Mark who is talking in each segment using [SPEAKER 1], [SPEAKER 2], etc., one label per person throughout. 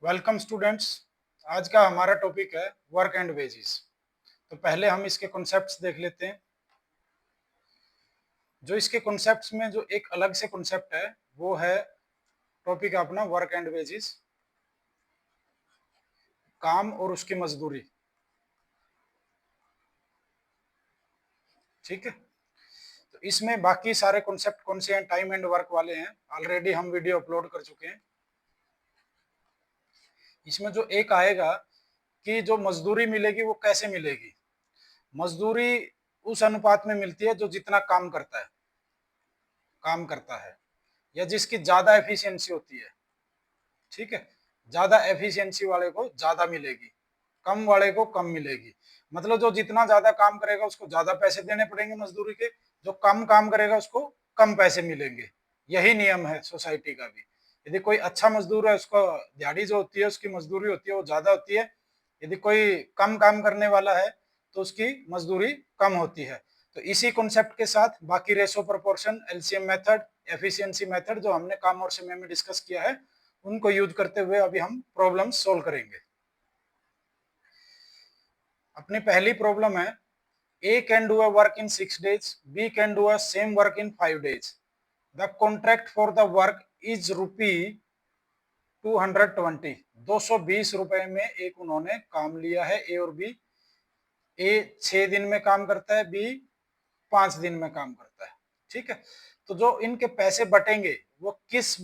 [SPEAKER 1] Welcome students. आज का हमारा टॉपिक है वर्क एंड वेजेस। तो पहले हम इसके कॉन्सेप्ट्स देख लेते हैं। जो इसके कॉन्सेप्ट्स में जो एक अलग से कॉन्सेप्ट है वो है टॉपिक अपना वर्क एंड वेजेस, काम और उसकी मजदूरी। ठीक है, तो इसमें बाकी सारे कॉन्सेप्ट कौन से हैं, टाइम एंड वर्क वाले हैं, ऑलरेडी हम वीडियो अपलोड कर चुके हैं। इसमें जो एक आएगा कि जो मजदूरी मिलेगी वो कैसे मिलेगी। मजदूरी उस अनुपात में मिलती है जो जितना काम करता है या जिसकी ज्यादा एफिशिएंसी होती है। ठीक है, ज्यादा एफिशिएंसी वाले को ज्यादा मिलेगी, कम वाले को कम मिलेगी। मतलब जो जितना ज्यादा काम करेगा उसको ज्यादा पैसे देने पड़ेंगे मजदूरी के, जो कम काम करेगा उसको कम पैसे मिलेंगे। यही नियम है सोसाइटी का भी। यदि कोई अच्छा मजदूर है उसको दिहाड़ी जो होती है उसकी मजदूरी होती है वो ज्यादा होती है। यदि कोई कम काम करने वाला है तो उसकी मजदूरी कम होती है। तो इसी कॉन्सेप्ट के साथ बाकी ratio proportion, LCM method, efficiency method जो हमने काम और समय में डिस्कस किया है उनको यूज करते हुए अभी हम प्रॉब्लम सोल्व करेंगे। अपनी पहली प्रॉब्लम है A can do a work in 6 days, B can do a same work in 5 days। The contract for the work is rupee 220, 220 रुपए में एक उन्होंने काम लिया है ए और बी। ए 6 दिन में काम करता है, बी 5 दिन में काम करता है। ठीक है, तो जो इनके पैसे बटेंगे वो किस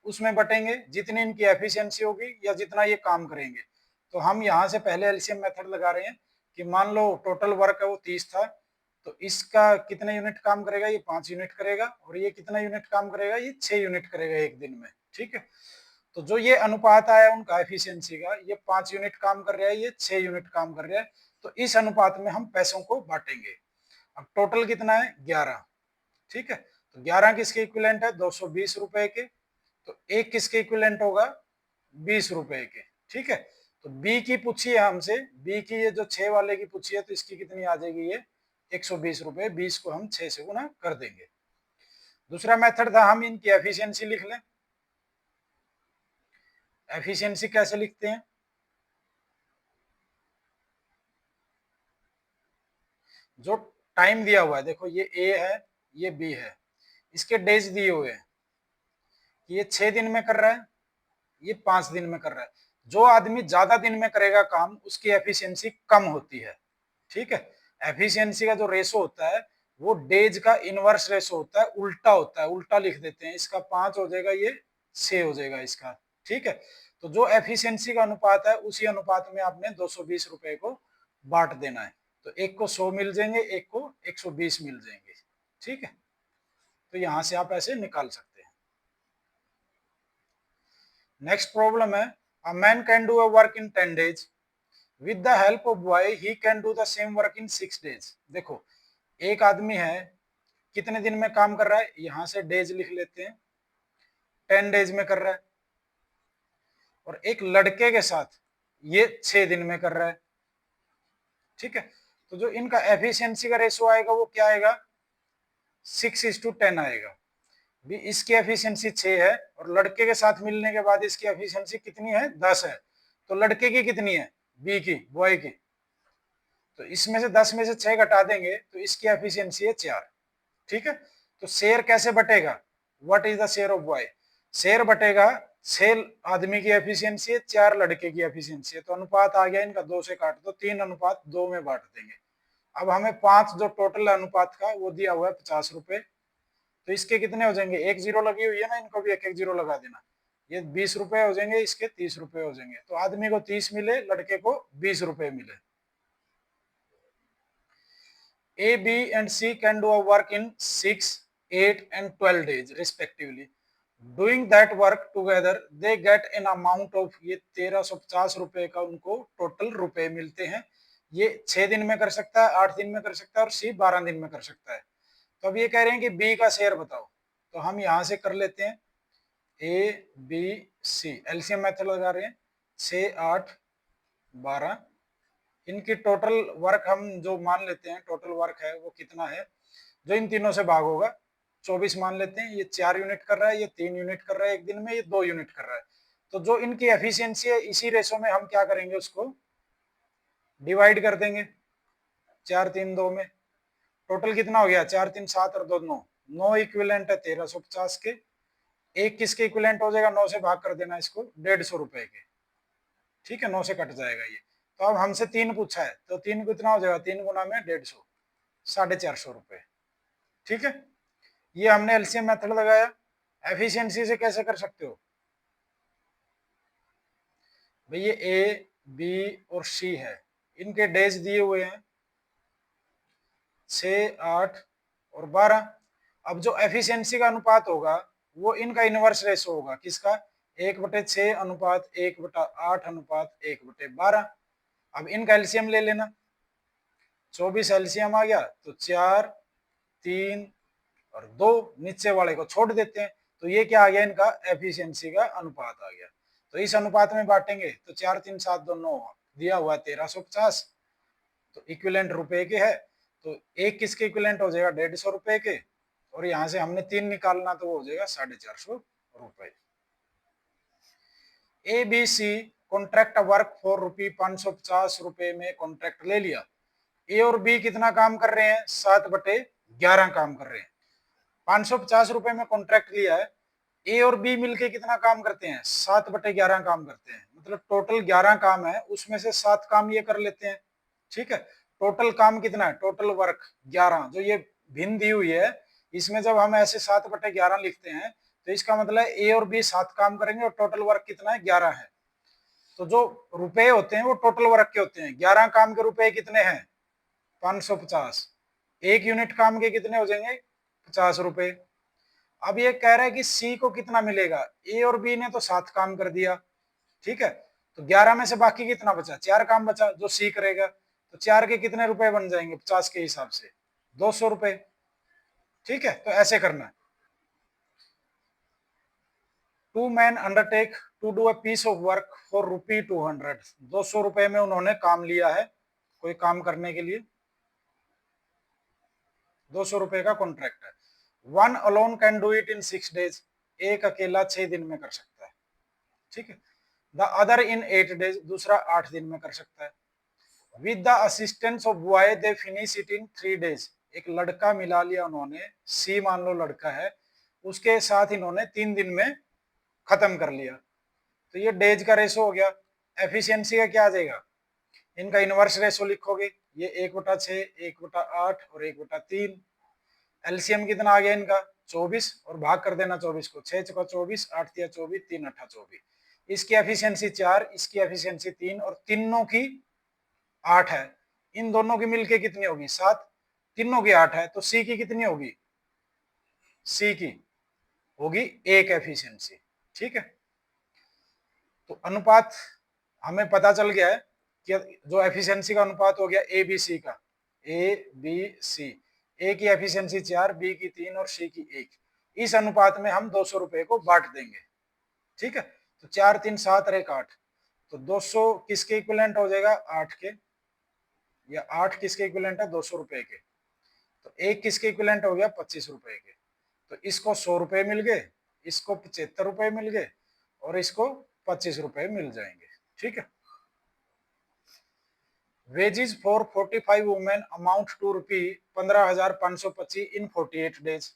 [SPEAKER 1] उसमें बटेंगे, जितनी इनकी एफिशिएंसी होगी या जितना ये काम करेंगे। तो हम यहाँ से पहले एलसीएम मेथड लगा रहे हैं कि मान लो टोटल वर्क है वो 30 था, तो इसका कितने यूनिट काम करेगा, ये 5 यूनिट करेगा, और ये कितना यूनिट काम करेगा, ये 6 यूनिट करेगा एक दिन में। ठीक है, तो जो ये अनुपात आया उनका एफिशिएंसी का, ये 5 यूनिट काम कर रहा है, ये 6 यूनिट काम कर रहा है, तो इस अनुपात में हम पैसों को बांटेंगे। अब टोटल कितना है, 11। ठीक है, तो 11 किसके इक्विवेलेंट है, 220 रुपए के। तो एक किसके इक्विवेलेंट होगा, 20 रुपए के। ठीक है, तो बी की पूछी है हमसे, बी की ये जो 6 वाले की पूछी है, तो इसकी कितनी आ जाएगी, ये 120 रुपए। 20 को हम 6 से गुना कर देंगे। दूसरा मेथड था हम इनकी एफिशिएंसी लिख लें। एफिशिएंसी कैसे लिखते हैं, जो टाइम दिया हुआ है, देखो ये ए है ये बी है, इसके डेज दिए हुए हैं कि ये 6 दिन में कर रहा है, ये 5 दिन में कर रहा है। जो आदमी ज्यादा दिन में करेगा काम उसकी एफिशिएंसी कम होती है। ठीक है, एफिशिएंसी का जो रेशो होता है वो डेज का इनवर्स रेशो होता है, उल्टा होता है, उल्टा लिख देते हैं। इसका 5 हो जाएगा, ये 6 हो जाएगा इसका। ठीक है, तो जो एफिशिएंसी का अनुपात है उसी अनुपात में आपने 220 रुपए को बांट देना है। तो एक को 100 मिल जाएंगे, एक को 120 मिल जाएंगे। ठीक है, तो यहां से आप ऐसे निकाल सकते हैं। नेक्स्ट प्रॉब्लम है, a man can do a work in 10 days, with the help of boy he can do the same work in 6 days। देखो एक आदमी है, कितने दिन में काम कर रहा है, यहां से डेज लिख लेते हैं, 10 days में कर रहा है। और एक लड़के के साथ ये 6 दिन में कर रहा है। ठीक है, तो जो इनका एफिशिएंसी का रेशो आएगा वो क्या आएगा, 6:10 आएगा। भी इसकी एफिशिएंसी 6 है और लड़के के साथ मिलने के बाद इसकी एफिशिएंसी कितनी है, 10 है। तो लड़के की कितनी है, बी की, बॉय की। तो इसमें से 10 में से 6 घटा देंगे तो इसकी एफिशिएंसी है 4। ठीक है, तो शेयर कैसे बटेगा, what is the share of boy, share बटेगा 6 आदमी की एफिशिएंसी है, 4 लड़के की एफिशिएंसी है। तो अनुपात आ गया इनका, 2 से काट दो, 3:2 में बांट देंगे। अब हमें 5 जो टोटल अनुपात का वो दिया हुआ है 50 रुपए, तो इसके कितने हो जाएंगे, एक जीरो लगी हुई है ना, इनको भी एक एक जीरो लगा देना। ये 20 रुपए हो जाएंगे, इसके 30 रुपए हो जाएंगे। तो आदमी को 30 मिले, लड़के को 20 रुपए मिले। A, B, and C can do a work in 6, 8, and 12 days respectively. Doing that work together, they get an amount of, ये 1350 रुपए का उनको टोटल रुपए मिलते हैं। ये 6 दिन में कर सकता है, 8 दिन में कर सकता है, और सी 12 दिन में कर सकता है। तो अब ये कह रहे हैं कि बी का शेयर बताओ, तो हम यहां से कर लेते हैं, A B C, LCM method लगा रहे हैं, 6, 8, 12। इनकी टोटल वर्क हम जो मान लेते हैं, टोटल वर्क है वो कितना है, जो इन तीनों से भाग होगा, 24 मान लेते हैं। ये 4 यूनिट कर रहा है, ये 3 यूनिट कर रहा है एक दिन में, ये 2 यूनिट कर रहा है। तो जो इनकी एफिशिएंसी है इसी रेशो में हम क्या करेंगे, उसको डिवाइड कर देंगे 4 3 2 में। टोटल कितना हो गया, 4 3 7 और 2 9, 9 इक्विवेलेंट है 1350 के। एक किसके इक्विवेलेंट हो जाएगा, 9 से भाग कर देना इसको, 150 रुपए के। ठीक है, 9 से कट जाएगा ये। तो अब हमसे 3 पूछा है, तो 3 कितना हो जाएगा, 3 गुना में 150, 450 रुपए। ठीक है, ये हमने एलसीएम मेथड लगाया। एफिशिएंसी से कैसे कर सकते हो भाई, ये ए बी और सी है, इनके डेज दिए हुए हैं 6 8 और 12। अब जो एफिशिएंसी का अनुपात होगा वो इनका इनवर्स रेशो होगा, किसका, 1/6 अनुपात 1/8 अनुपात 1/12। अब इनका एलसीएम ले लेना, 24 एलसीएम आ गया, तो 4 3 और 2, नीचे वाले को छोड़ देते हैं। तो ये क्या आ गया, इनका एफिशिएंसी का अनुपात आ गया। तो इस अनुपात में बांटेंगे तो 4 3 7 2 9 दिया हुआ 1350, तो इक्विवेलेंट रुपए के है। तो एक किसके इक्विवेलेंट हो जाएगा, 150 रुपए के, और यहाँ से हमने 3 निकालना तो वो हो जाएगा 450 रुपए। A B C contract work for ₹550 में कॉन्ट्रैक्ट ले लिया। ए और बी कितना काम कर रहे हैं, 7/11 काम कर रहे हैं। 550 रुपए में कॉन्ट्रैक्ट लिया है, ए और बी मिलके कितना काम करते हैं, 7/11 काम करते हैं। मतलब टोटल 11 काम है, उसमें से 7 काम ये कर लेते हैं। ठीक है, टोटल काम कितना है, टोटल वर्क 11। जो ये भिन्न दी हुई है, इसमें जब हम ऐसे 7/11 लिखते हैं तो इसका मतलब ए और बी 7 काम करेंगे और टोटल वर्क कितना है, 11 है। तो जो रुपए होते हैं वो टोटल वर्क के होते हैं। 11 काम के रुपए कितने हैं, 550। एक यूनिट काम के कितने हो जाएंगे, 50 रुपए। अब ये कह रहा है कि सी को कितना मिलेगा, ए और बी ने तो 7 काम कर दिया। ठीक है, तो 11 में से बाकी कितना बचा, 4 काम बचा जो सी करेगा। तो 4 के कितने रुपए बन जाएंगे 50 के हिसाब से, 200 रुपए। ठीक है, तो ऐसे करना है। 2 men undertake to do a piece of work for ₹200। 200 रुपए में उन्होंने काम लिया है, कोई काम करने के लिए 200 रुपए का कॉन्ट्रैक्ट है। One alone can do it in 6 days. एक अकेला 6 दिन में कर सकता है। ठीक है, द अदर इन 8 डेज, दूसरा 8 दिन में कर सकता है। With the assistance of boy they finish it in 3 days. एक लड़का मिला लिया उन्होंने, सी मान लो लड़का है, उसके साथ इन्होंने 3 दिन में खत्म कर लिया। तो ये डेज का रेशो हो गया। एफिशिएंसी का क्या आ जाएगा, इनका इनवर्स रेशो लिखोगे, ये 1/6 1/8 और 1/3। एलसीएम कितना आ गया इनका, 24, और भाग कर देना 24 को, 6 चौका 24, 8 तिया 24, 3 अट्ठा 24। इसकी एफिशिएंसी 4, इसकी एफिशिएंसी 3, और तीनों की 8 है। इन दोनों की मिलके कितनी होगी, 7। तीनों की 8 है, तो सी की कितनी होगी, सी की होगी 1 एफिशिएंसी। ठीक है, तो अनुपात हमें पता चल गया है कि जो एफिशिएंसी का अनुपात हो गया ए बी सी का, ए बी सी, ए की एफिशिएंसी 4, बी की 3 और सी की 1। इस अनुपात में हम 200 रुपए को बांट देंगे। ठीक है, तो 4 3 7 और 1 8, तो 200 किसके इक्विवेलेंट हो जाएगा, 8 के, या 8 किसके इक्विवेलेंट है, 200 रुपए के। तो एक किसके इक्विवेलेंट हो गया, 25 रुपए के। तो इसको 100 रुपए मिल गए, इसको 75 रुपए मिल गए, और इसको 25 रुपए मिल जाएंगे। ठीक है, wages for 45 women amount to ₹15,525 in 48 days.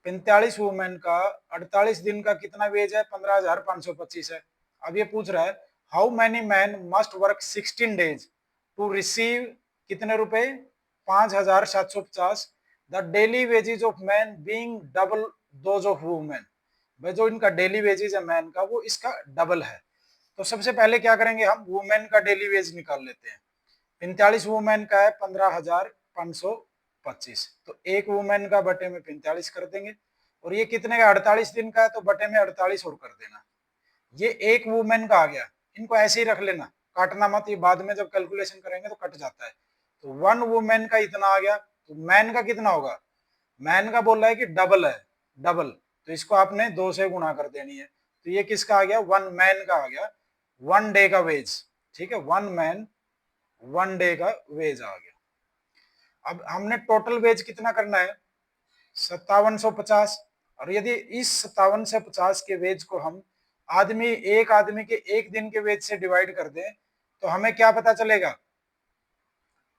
[SPEAKER 1] 45 women का 48 दिन का कितना वेज है, 15,525 है। अब ये पूछ रहा है how many man must work 16 days to receive कितने रुपए, 5,750। The daily wages of man being double those of women. भाई जो इनका डेली वेजेज है मैन का, वो इसका डबल है। तो सबसे पहले क्या करेंगे, हम वुमेन का डेली वेज निकाल लेते हैं। 45 वुमेन का है 15,525, तो एक वुमेन का बटे में 45 कर देंगे। और ये कितने का, 48 दिन का है, तो बटे में 48 और कर देना। ये एक वुमेन का आ गया, इनको ऐसे ही रख लेना, काटना मत, ये बाद में जब कैलकुलेशन करेंगे तो कट जाता है। तो वन वुमेन का इतना आ गया, तो मैन का कितना होगा, मैन का बोल रहा है कि डबल है, डबल, तो इसको आपने 2 से गुणा कर देनी है। तो ये किसका आ गया, वन मैन का आ गया, 1 डे का वेज। ठीक है, वन मैन 1 डे का वेज आ गया। अब हमने टोटल वेज कितना करना है, 5750। और यदि इस 5750 के वेज को हम एक आदमी के एक दिन के वेज से डिवाइड कर दें तो हमें क्या पता चलेगा,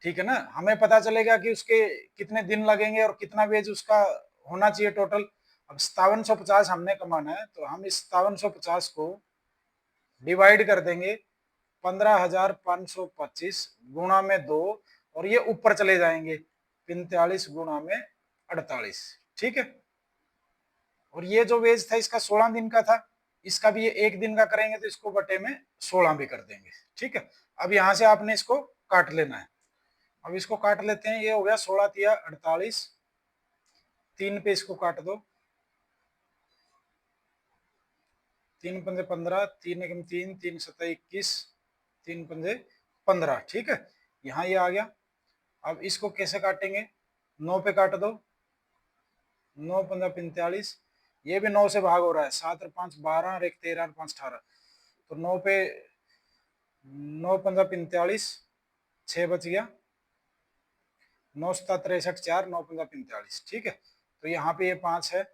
[SPEAKER 1] ठीक है ना, हमें पता चलेगा कि उसके कितने दिन लगेंगे और कितना वेज उसका होना चाहिए टोटल। अब 5750 हमने कमाना है तो हम इस 5750 को डिवाइड कर देंगे 15,525 गुणा में 2 और ये ऊपर चले जाएंगे 45 गुणा में 48, ठीक है। और ये जो वेज था इसका 16 दिन का था, इसका भी ये एक दिन का करेंगे तो इसको बटे में 16 भी कर देंगे, ठीक है। अब यहां से आपने इसको काट लेना है। अब इसको काट लेते हैं, ये हो गया 16 तिया 48, 3 पे इसको काट दो, 3 पंजे 15, 3 एकम 3, 3 सत्ता 21, 3 पंजे 15, ठीक है। यहाँ ये आ गया। अब इसको कैसे काटेंगे, 9 पे काट दो, 9 पंजा 45, ये भी 9 से भाग हो रहा है, 7 और 5 12 और 1 13 और 5 18, तो 9 पे 9 पंजा 45, 6 बच गया, 9 सत्ता 63 4, 9 पंजा 45, ठीक है। तो यहाँ पे ये 5 है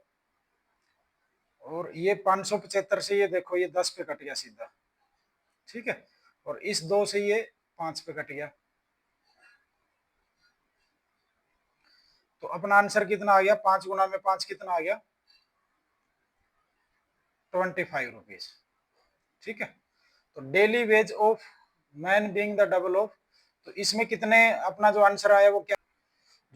[SPEAKER 1] और ये 575 से ये देखो ये 10 पे कट गया सीधा, ठीक है। और इस 2 से ये 5 पे कट गया, तो अपना आंसर कितना आ गया, 5 गुना में 5 कितना आ गया, 25 रुपीज, ठीक है। तो daily ways of man being the double of, तो इसमें कितने अपना जो आंसर आया वो क्या,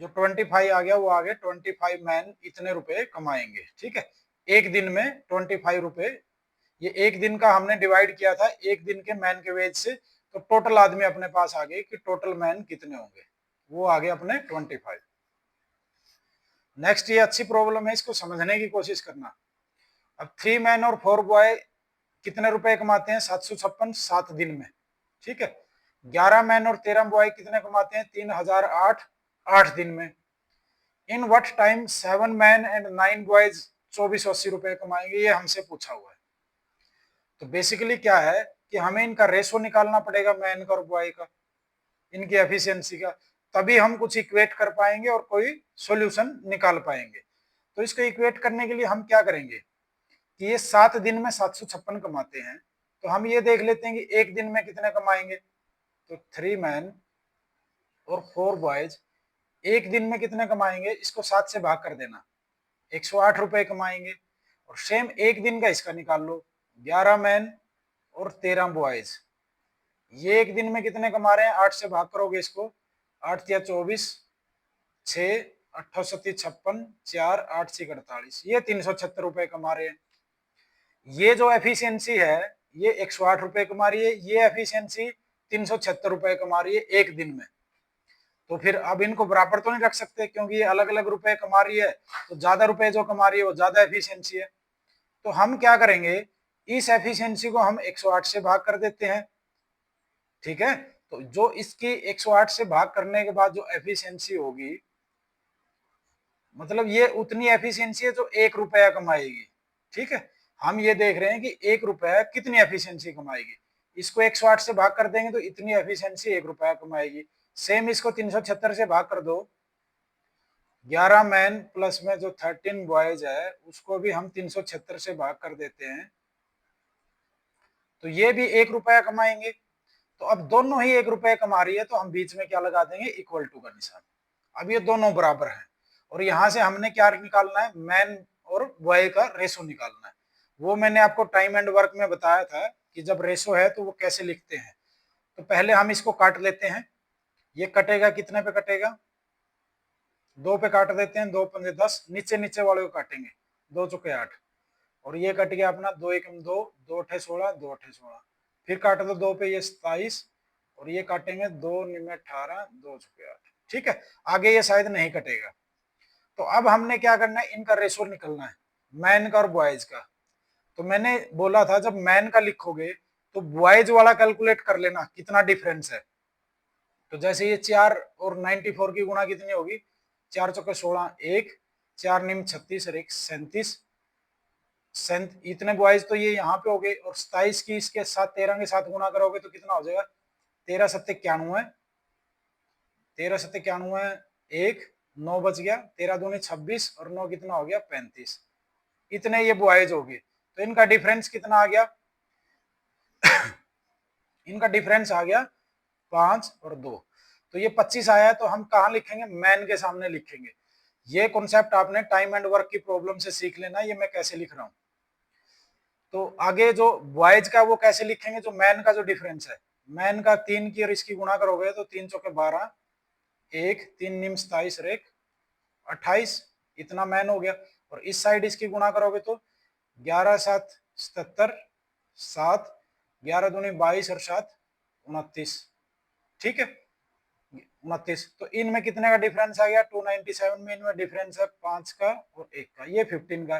[SPEAKER 1] जो 25 आ गया वो आ गया 25 मैन इतने रुपए कमाएंगे, ठीक है। एक दिन में 25 रुपए, ये एक दिन का हमने डिवाइड किया था एक दिन के मैन के वेज से, तो टोटल आदमी अपने पास आ गए कि टोटल मैन कितने होंगे, वो आ गए अपने 25। नेक्स्ट ये अच्छी प्रॉब्लम है, इसको समझने की कोशिश करना। अब 3 मैन और 4 बॉय कितने रुपए कमाते हैं, 756 7 दिन में, ठीक है। 11 मैन और 13 बॉय कितने कमाते हैं, 3008 8 दिन में। In what time 7 man and 9 boys 2480 रुपए कमाएंगे, ये हमसे पूछा हुआ है। तो बेसिकली क्या है कि हमें इनका रेशो निकालना पड़ेगा मैन का और बॉय का, इनकी एफिशिएंसी का, तभी हम कुछ इक्वेट कर पाएंगे और कोई सॉल्यूशन निकाल पाएंगे। तो इसको इक्वेट करने के लिए हम क्या करेंगे कि ये 7 दिन में 756 कमाते हैं, तो हम ये देख लेते हैं कि एक दिन में कितने कमाएंगे। तो 3 मैन और 4 बॉयज एक दिन में कितने कमाएंगे, इसको 7 से भाग कर देना, 108 रुपए कमाएंगे। और सेम एक दिन का इसका निकाल लो, 11 मैन और 13 बॉयज ये एक दिन में कितने कमा रहे हैं, 8 से भाग करोगे इसको, 8 या 24, 6 8 7 56, 4 8 6 48, ये 376 रुपए कमा रहे हैं। ये जो एफिशिएंसी है ये 108 रुपए कमा रही है, ये एफिशिएंसी 376 रुपए कमा रही है एक दिन में। तो फिर अब इनको बराबर तो नहीं रख सकते क्योंकि ये अलग अलग रुपए कमा रही है, तो ज्यादा रुपए जो कमा रही है वो ज्यादा एफिशिएंसी है। तो हम क्या करेंगे, इस एफिशिएंसी को हम 108 से भाग कर देते हैं, ठीक है। तो जो इसकी 108 से भाग करने के बाद जो एफिशिएंसी होगी, मतलब ये उतनी एफिशिएंसी है जो 1 रुपया कमाएगी, ठीक है। हम ये देख रहे हैं कि 1 रुपया कितनी एफिशिएंसी कमाएगी, इसको 108 से भाग कर देंगे तो इतनी एफिशिएंसी 1 रुपया कमाएगी। सेम इसको 376 से भाग कर दो, 11 मैन प्लस में जो 13 बॉयज है उसको भी हम 376 से भाग कर देते हैं, तो ये भी 1 रुपया कमाएंगे। तो अब दोनों ही 1 रुपया कमा रही है तो हम बीच में क्या लगा देंगे, इक्वल टू का निशान। अब ये दोनों बराबर हैं और यहां से हमने क्या निकालना है, मैन और बॉय का रेशो निकालना है। वो मैंने आपको टाइम एंड वर्क में बताया था कि जब रेशो है तो वो कैसे लिखते हैं। तो पहले हम इसको काट लेते हैं, ये कटेगा कितने पे कटेगा, 2 पे काट देते हैं, 2 पंजे 10, नीचे नीचे वाले को काटेंगे, 2 चौके 8, और ये कट गया अपना 2 एकम 2, 2 अठे 16, 2 अठे 16, फिर काट दो 2 पे, ये 27, और ये काटेंगे 2 निमे 18, 2 चौके 8, ठीक है। आगे ये शायद नहीं कटेगा। तो अब हमने क्या करना है, इनका रेशो निकलना है, मैन का और बॉयज का। तो मैंने बोला था जब मैन का लिखोगे तो बॉयज वाला कैलकुलेट कर लेना कितना डिफरेंस है। तो जैसे ये 4 और 94 की गुणा कितनी होगी, 4 चौके 16, 1, 4 निम 36 और 1 37, इतने बॉयज तो ये यहाँ पे हो गए, और 27 की इसके साथ 13 के साथ गुणा करोगे तो कितना हो जाएगा, 13 सत्ते 91, 13 सत्ते 91, 1 9 बच गया, 13 दूनी 26 और 9 कितना हो गया 35, इतने ये बॉयज हो गए। तो इनका डिफरेंस कितना आ गया? इनका डिफरेंस आ गया 5 और 2। तो ये 25 आया, तो हम कहाँ लिखेंगे? मैन के सामने लिखेंगे। ये कॉन्सेप्ट आपने टाइम एंड वर्क की प्रॉब्लम से सीख लेना, ये मैं कैसे लिख रहा हूं। तो आगे जो बॉयज का वो कैसे लिखेंगे? जो मैन का जो डिफरेंस है, मैन का 3 की और इसकी गुणा करोगे तो 3 चौके 12, 1 3 निम 27 और 1 28, इतना मैन हो गया। और इस साइड इसकी गुणा करोगे तो 11 7 77, 7 11 दूनी 22 और 7 29, ठीक है 29। तो इनमें कितने का डिफरेंस आ गया? 297 में इनमें डिफरेंस है 5 का और 1 का, ये 15 का।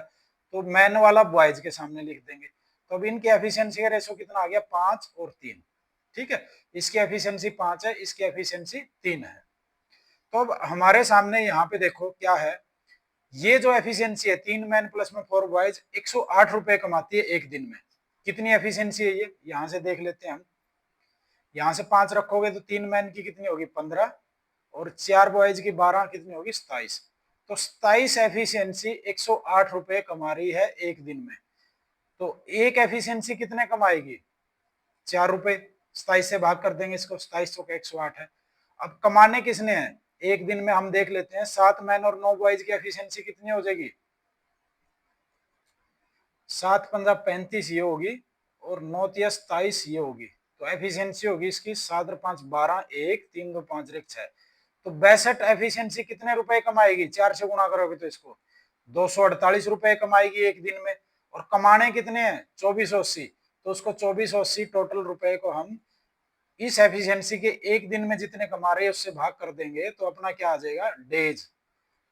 [SPEAKER 1] तो मैन वाला बॉयज के सामने लिख देंगे। तो अब इनकी एफिशिएंसी का रेशो कितना आ गया? 5 और 3, ठीक है। इसकी एफिशिएंसी 5 है, इसकी एफिशिएंसी 3 है। तो अब हमारे सामने यहाँ पे देखो क्या है, ये जो एफिशिएंसी है 3 मैन प्लस में 4 बॉयज 108 रुपए कमाती है एक दिन में। कितनी एफिशिएंसी है ये? यहाँ से देख लेते हैं हम। यहाँ से 5 रखोगे तो 3 मैन की कितनी होगी? 15, और 4 बॉयज की 12, कितनी होगी? 27। तो 27 एफिशिएंसी 108 रुपए कमा रही है एक दिन में। तो एक एफिशिएंसी कितने कमाएगी? 4 रुपए। 27 से भाग कर देंगे इसको, 27 तो 108 है। अब कमाने किसने हैं एक दिन में? हम देख लेते हैं। 7 मैन और 9 बॉयज की एफिशिएंसी कितनी हो जाएगी? 7 15 35 ये होगी, और 9 तिया 27 ये होगी। तो एफिशिएंसी होगी इसकी 7 और 5 12, 1 3 2 5 1 6। तो 62 एफिशिएंसी कितने रुपए कमाएगी? 4 से गुणा करोगे तो इसको 248 रुपए कमाएगी एक दिन में। और कमाने कितने हैं? 2480। तो उसको 2480 टोटल रुपए को हम इस एफिशिएंसी के एक दिन में जितने कमा रहे हैं उससे भाग कर देंगे, तो अपना क्या आ जाएगा? डेज।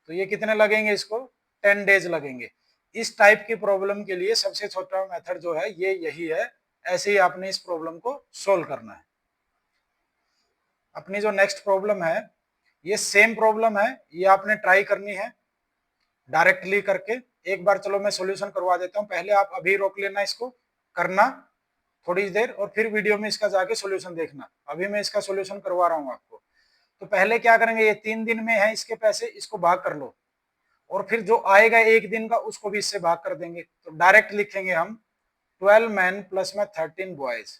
[SPEAKER 1] तो ये कितने लगेंगे इसको? 10 डेज लगेंगे। इस टाइप की प्रॉब्लम के लिए सबसे छोटा मेथड जो है ये यही है। ऐसे ही आपने इस प्रॉब्लम को सोल्व करना है। अपनी जो नेक्स्ट प्रॉब्लम है ये सेम प्रॉब्लम है, ये आपने ट्राई करनी है डायरेक्टली करके। एक बार चलो मैं सॉल्यूशन करवा देता हूं, पहले आप अभी रोक लेना इसको करना थोड़ी देर, और फिर वीडियो में इसका जाके सॉल्यूशन देखना। अभी मैं इसका सॉल्यूशन करवा रहा हूं आपको। तो पहले क्या करेंगे, ये 3 दिन में है इसके पैसे, इसको भाग कर लो, और फिर जो आएगा एक दिन का उसको भी इससे भाग कर देंगे। तो डायरेक्ट लिखेंगे हम 12 मैन प्लस में 13 बॉयज,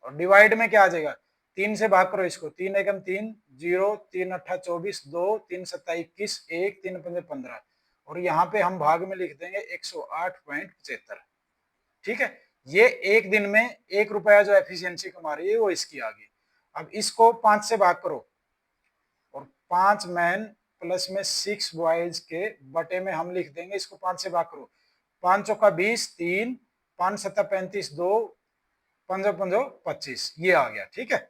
[SPEAKER 1] और डिवाइड में क्या आ जाएगा? 3 से भाग करो इसको, 3 एकम 3 0, 3 अट्ठा 24, 2 3 सत्ता 21, 1 3 पंजे 15, और यहाँ पे हम भाग में लिख देंगे 108.75, ठीक है। ये एक दिन में 1 रुपया जो एफिशिएंसी कमा रही है वो इसकी आ गई। अब इसको 5 से भाग करो, और 5 मैन प्लस में 6 बॉयज के बटे में हम लिख देंगे इसको 5 से भाग करो। 5 चौका 20, 3 5 सत्ता 35, 2 पंजो पंजो 25, ये आ गया, ठीक है।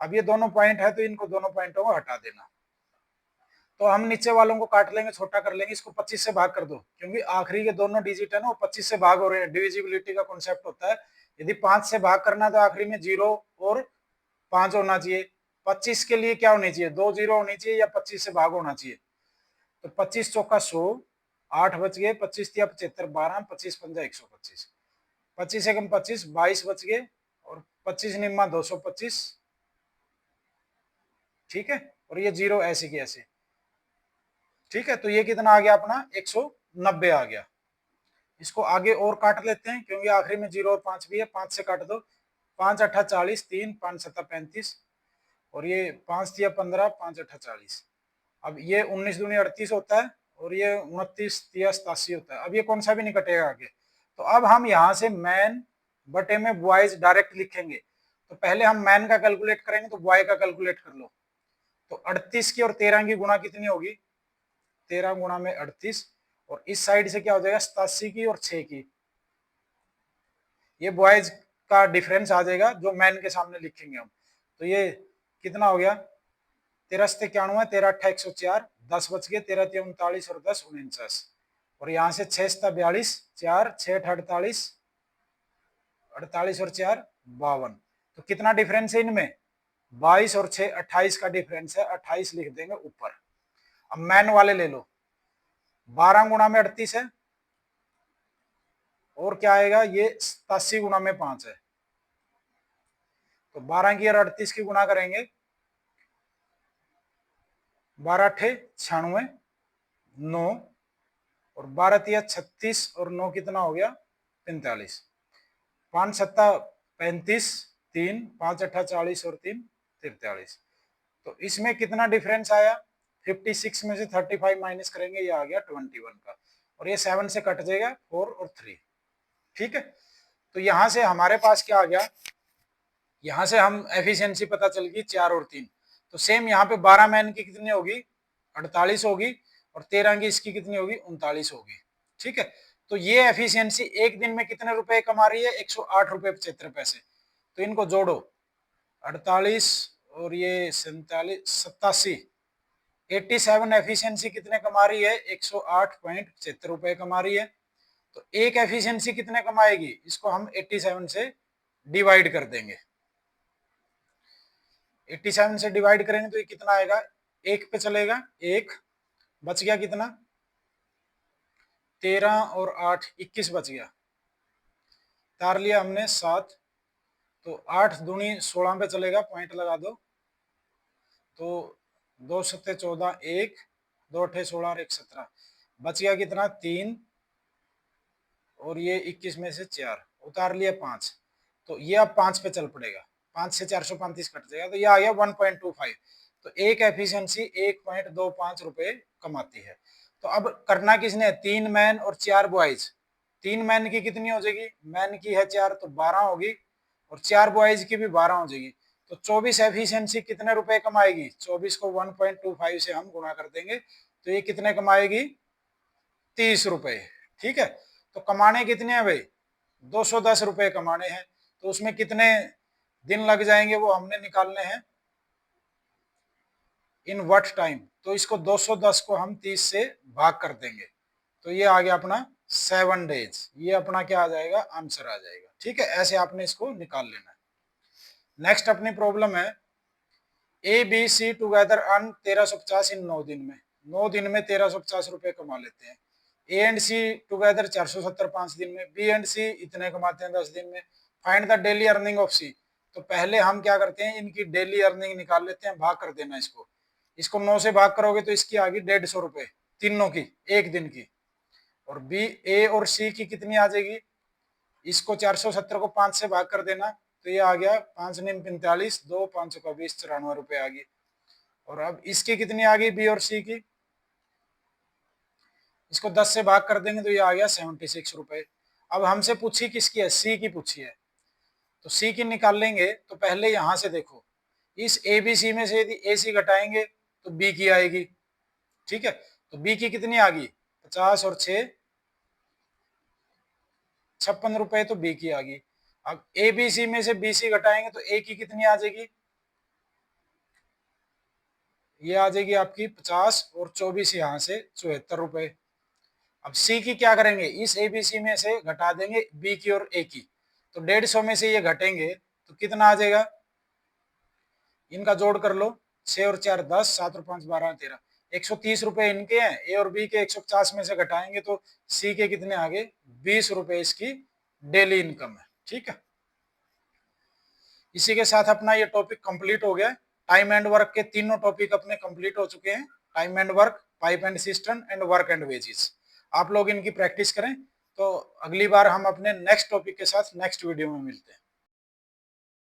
[SPEAKER 1] अब ये दोनों पॉइंट है तो इनको दोनों पॉइंटों को हटा देना। तो हम नीचे वालों को काट लेंगे, छोटा कर लेंगे, इसको 25 से भाग कर दो, क्योंकि आखिरी के दोनों डिजिट है ना वो 25 से भाग हो रहे हैं। डिविजिबिलिटी का कॉन्सेप्ट होता है, यदि 5 से भाग करना है तो आखिरी में 0 और 5 होना चाहिए। 25 के लिए क्या होनी चाहिए? 2 0 होनी चाहिए, या 25 से भाग होना चाहिए। तो 25 चौका 100, 8 बच गए, 25 तिया 75, 12 25 पंजा 125, 25 एकम 25 22 बच गए, और 25 निम्मा 225, ठीक है। और ये 0 ऐसे की ऐसे, ठीक है। तो ये कितना आ गया अपना? 190 आ गया। इसको आगे और काट लेते हैं, क्योंकि आखिरी में 0 और 5 भी है, 5 से काट दो। 5 अट्ठा 40, 3 5 सत्ता 35, और ये 5 तिया 15, 5 अट्ठा 40। अब ये 19 दूनी 38 होता है, और ये 29 तिया 87 होता है। अब ये कौन सा भी नहीं कटेगा आगे। तो अब हम यहाँ से मैन बटे में बॉयज डायरेक्ट लिखेंगे। तो पहले हम मैन का कैलकुलेट करेंगे, तो बॉय का कैलकुलेट कर लो। तो 38 की और 13 की गुणा कितनी होगी? 13 गुणा में 38, और इस साइड से क्या हो जाएगा? 87 की और 6 की। ये बॉयज का डिफरेंस आ जाएगा जो मैन के सामने लिखेंगे हम। तो ये कितना हो गया? 13 से 91, 13 अट्ठा 104, 10 बच गए, 13 तिया 39 और 10 49, और यहाँ से 6 सता 42, 4 6 48, 48 और 4 52। तो कितना डिफरेंस है इनमें? 22 और 6 28 का डिफरेंस है, 28 लिख देंगे ऊपर। अब मैन वाले ले लो, 12 गुणा में 38 है, और क्या आएगा? ये 87 गुणा में 5 है। तो 12 की और 38 की गुणा करेंगे, 12 अट्ठे 96, 9, और 12 तिया 36, और 9 कितना हो गया? 45, 5 सत्ता 35, 3 5 अट्ठा 40 और 3 43। तो इसमें कितना डिफरेंस आया, 56 में से 35 माइनस करेंगे, ये आ गया 21 का, और ये 7 से कट जाएगा 4 और 3। ठीक है, तो यहां से हमारे पास क्या आ गया, यहां से हम एफिशिएंसी पता चल गई 4 और 3। तो सेम यहाँ पे 12 मैन की कितनी होगी, 48 होगी, और 13 की इसकी कितनी होगी, 39 होगी। ठीक है, तो ये एफिशिएंसी एक दिन में कितने रुपए कमा रही है, 108 रुपए 75 पैसे। तो इनको जोड़ो, 48 और ये 47, 87, 87 एफिशिएंसी कितने कमा रही है, 108.75 रुपए कमा रही है। तो एक एफिशिएंसी कितने कमाएगी, इसको हम 87 से डिवाइड कर देंगे। 87 से डिवाइड करेंगे तो ये कितना आएगा, एक पे चलेगा, एक बच गया कितना, 13 और 8 21 बच गया, तार लिया हमने 7, तो 8 दूनी 16 पे चलेगा, पॉइंट लगा दो, तो 2 सत्ते 14, 1 2 अट्ठे 16 और 1 17, बच गया कितना 3, और ये 21 में से 4 उतार लिया 5, तो ये अब 5 पे चल पड़ेगा, 5 से 435 कट जाएगा, तो ये आ गया 1.25। तो एक एफिशिएंसी 1.25 रुपए कमाती है। तो अब करना किसने, 3 मैन और 4 बॉयज। 3 मैन की कितनी हो जाएगी, मैन की है 4 तो 12 होगी, और 4 बॉयज की भी 12 हो जाएगी। तो 24 एफिशिएंसी कितने रुपए कमाएगी, 24 को 1.25 से हम गुणा कर देंगे, तो ये कितने कमाएगी, 30 रुपए। ठीक है, तो कमाने कितने हैं भाई, 210 रुपए कमाने हैं। तो उसमें कितने दिन लग जाएंगे वो हमने निकालने हैं, इन व्हाट टाइम। तो इसको 210 को हम 30 से भाग कर देंगे, तो ये आ गया अपना 7 डेज, ये अपना क्या आ जाएगा, आंसर आ जाएगा। ठीक है, ऐसे आपने इसको निकाल लेना है। नेक्स्ट अपनी प्रॉब्लम है, A B C together earn 1350 in 9 दिन में। 9 दिन में 1350 रुपए कमा लेते हैं। ए एंड सी टुगेदर 470 5 दिन में, बी एंड सी इतने कमाते हैं 10 दिन में। Find the daily earning of C. तो पहले हम क्या करते हैं, इनकी डेली अर्निंग निकाल लेते हैं, भाग कर देना इसको। इसको 9 से भाग करोगे तो इसकी आ गई 150 रुपए तीनों की, एक दिन की। और बी, ए और सी की कितनी आ जाएगी, इसको 470 को 5 से भाग कर देना, तो ये आ गया 5 निम 45, 2 5 का 20, 94 रुपए आ गई। और अब इसकी कितनी आ गई, बी और सी की, इसको 10 से भाग कर देंगे तो ये आ गया 76 रुपए। अब हमसे पूछी किसकी है, सी की पूछी है, तो सी की निकाल लेंगे। तो पहले यहां से देखो, इस ए बी सी में से यदि ए सी घटाएंगे तो बी की आएगी। ठीक है, तो बी की कितनी आ गई, 50 और 6 56 रुपए, तो बी की आ गई। अब ए बी सी में से बी सी घटाएंगे तो ए की कितनी आ जाएगी, ये आ जाएगी आपकी 50 और 24 यहां से 74 रुपए। अब सी की क्या करेंगे, इस एबीसी में से घटा देंगे बी की और ए की, तो 150 में से ये घटेंगे तो कितना आ जाएगा, इनका जोड़ कर लो, 6 और 4 10, 7 और 5 12 13, 130 रुपए इनके हैं, ए और बी के 150 में से घटाएंगे तो सी के कितने आ गए, 20 रुपए इसकी डेली इनकम है। ठीक है, इसी के साथ अपना ये टॉपिक कंप्लीट हो गया। टाइम एंड वर्क के तीनों टॉपिक अपने कंप्लीट हो चुके हैं, time and work, pipe and system and work and wages. आप लोग इनकी प्रैक्टिस करें, तो अगली बार हम अपने नेक्स्ट टॉपिक के साथ नेक्स्ट वीडियो में मिलते हैं।